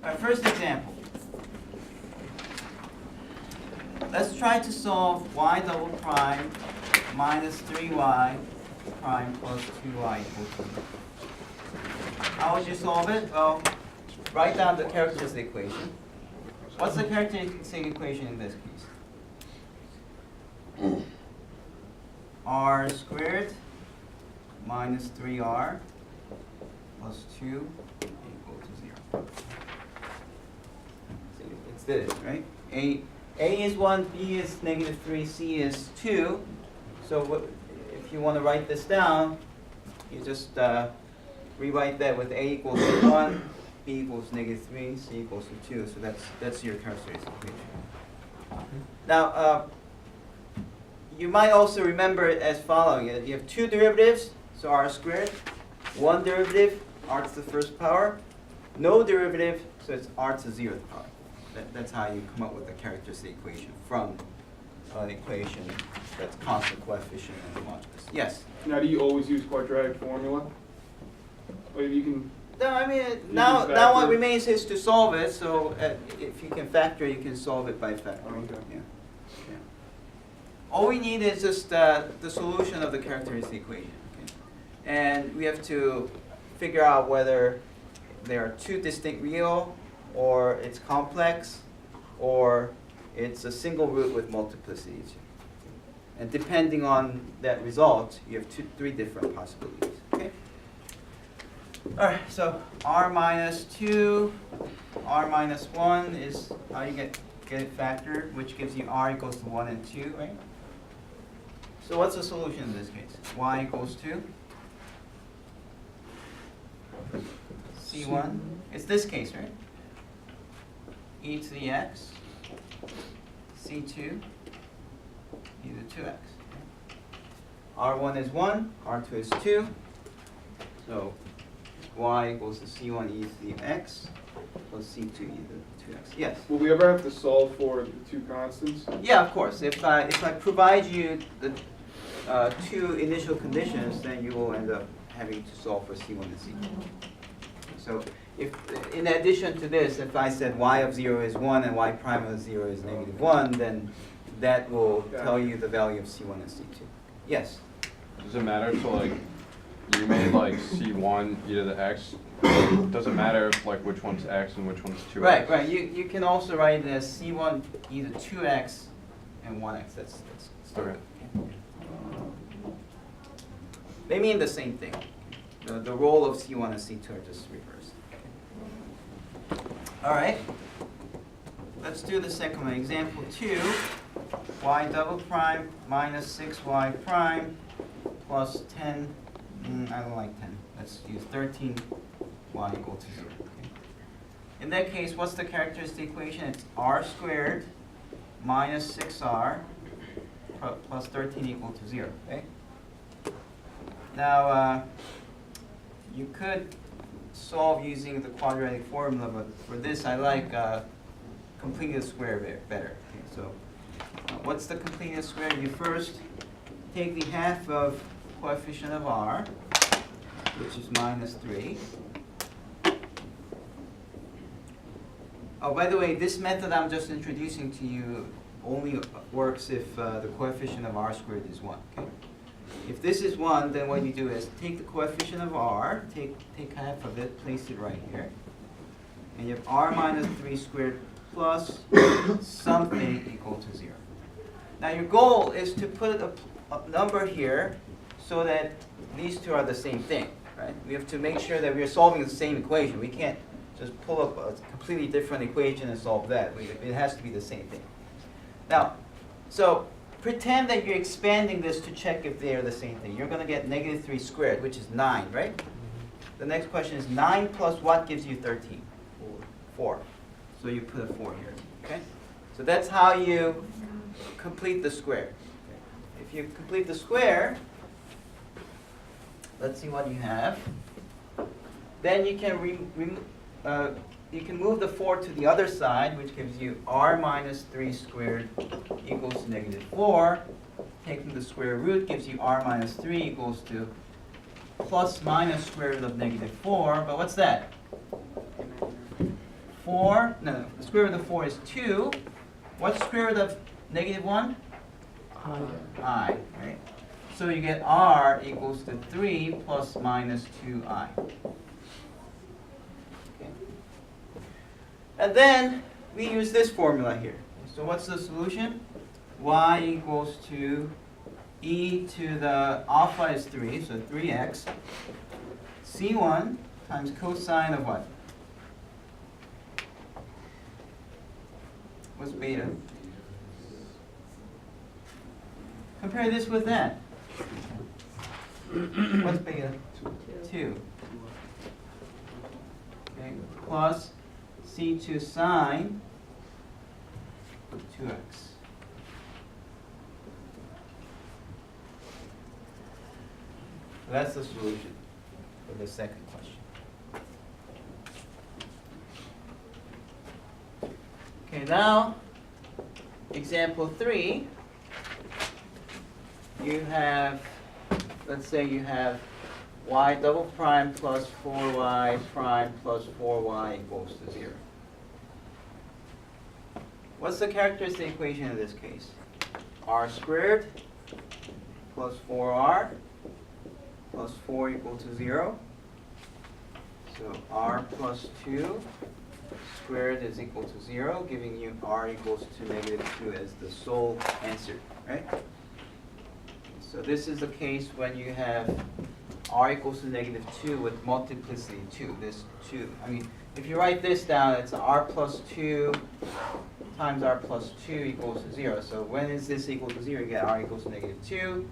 All right, first example. Let's try to solve y double prime minus 3y prime plus 2y equals 0. How would you solve it? Well, write down the characteristic equation. What's the characteristic equation in this case? R squared minus 3r plus 2 equal to 0. See, it's this, right? A is 1, B is negative 3, C is 2. So if you want to write this down, you just rewrite that with A equals 1, B equals negative 3, C equals to 2. So that's your characteristic equation. Now, you might also remember it as following. You have two derivatives, so r squared. One derivative, r to the first power. No derivative, so it's r to the 0th power. That's how you come up with the characteristic equation from an equation that's constant coefficient and homogeneous. Yes? Now, do you always use quadratic formula? Or you can... No, I mean, now what remains is to solve it, so if you can factor, you can solve it by factoring. Okay. Yeah. Yeah. All we need is just the solution of the characteristic equation. Okay? And we have to figure out whether there are two distinct real, or it's complex, or it's a single root with multiplicities. And depending on that result, you have three different possibilities. Okay? All right, so r minus 2, r minus 1 is how you get it factored, which gives you r equals to 1 and 2, right? So what's the solution in this case? Y equals to C1. It's this case, right? E to the x, C2, e to the 2x. R1 is 1, R2 is 2. So y equals to C1 e to the x plus C2 e to the 2x. Yes? Will we ever have to solve for the two constants? Yeah, of course. If I provide you the two initial conditions, then you will end up having to solve for C1 and C2. So if, in addition to this, if I said y of 0 is 1 and y prime of 0 is negative 1, then that will tell you the value of C1 and C2. Yes? Does it matter so like you made like C1 e to the x? Does it matter if like which one's x and which one's 2x? Right, right. You can also write it as C1 e to 2x and 1x. That's Okay. okay. They mean the same thing. The role of C1 and C2 are just reversed. All right. Let's do the second one. Example 2, y double prime minus 6y prime plus 10. I don't like 10. Let's use 13y equal to 0. Okay. In that case, what's the characteristic equation? It's r squared minus 6r plus 13 equal to 0. Okay? Now, you could solve using the quadratic formula, but for this I like completing the square better. Okay, so what's the completing the square? You first take the half of coefficient of r, which is minus 3. Oh, by the way, this method I'm just introducing to you only works if the coefficient of r squared is 1. Okay? If this is 1, then what you do is take the coefficient of r, take half of it, place it right here. And you have r minus 3 squared plus something equal to 0. Now your goal is to put a number here so that these two are the same thing, right? We have to make sure that we are solving the same equation. We can't just pull up a completely different equation and solve that. It has to be the same thing. Now, so pretend that you're expanding this to check if they are the same thing. You're going to get negative 3 squared, which is 9, right? The next question is 9 plus what gives you 13? 4. So you put a 4 here. Okay? So that's how you complete the square. If you complete the square, let's see what you have. Then you can move the 4 to the other side, which gives you r minus 3 squared equals to negative 4. Taking the square root gives you r minus 3 equals to plus minus square root of negative 4. But what's that? 4, no, the square root of 4 is 2. What's the square root of negative 1? I, right? So you get r equals to 3 plus minus 2i. Okay. And then we use this formula here. So what's the solution? Y equals to e to the alpha is 3, so 3x. C1 times cosine of what? What's beta? Compare this with that. What's beta? 2. Okay, plus C2 sine 2x. So that's the solution for the second question. Okay, now, example 3, you have, let's say you have y double prime plus 4y prime plus 4y equals to 0. What's the characteristic equation in this case? R squared plus 4r plus 4 equal to 0. So r plus 2 squared is equal to 0, giving you r equals to negative 2 as the sole answer, right? So this is the case when you have r equals to negative 2 with multiplicity 2. This 2, I mean, if you write this down, it's r plus 2 times r plus 2 equals to 0. So when is this equal to 0? You get r equals to negative 2.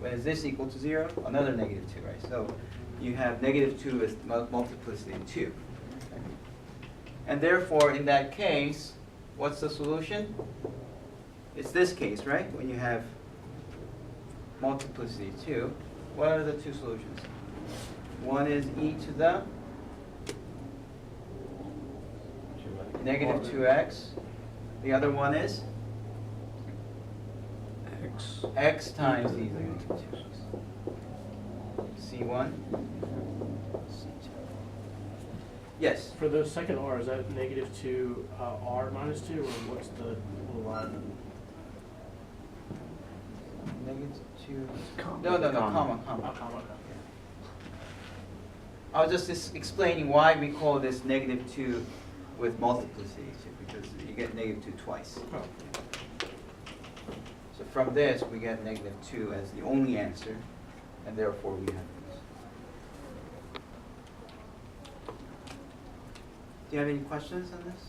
When is this equal to 0? Another negative 2, right? So you have negative 2 with multiplicity 2. And therefore, in that case, what's the solution? It's this case, right? When you have multiplicity 2. What are the two solutions? One is e to the negative 2x. The other one is x times e to the negative 2x. C1, C2. Yes? For the second r, is that negative 2 r minus 2, or what's the little line? Negative 2. No, comma. Oh, comma. I was just explaining why we call this negative 2 with multiplicity 2, because you get negative 2 twice. Oh. So from this, we get negative 2 as the only answer, and therefore we have this. Do you have any questions on this?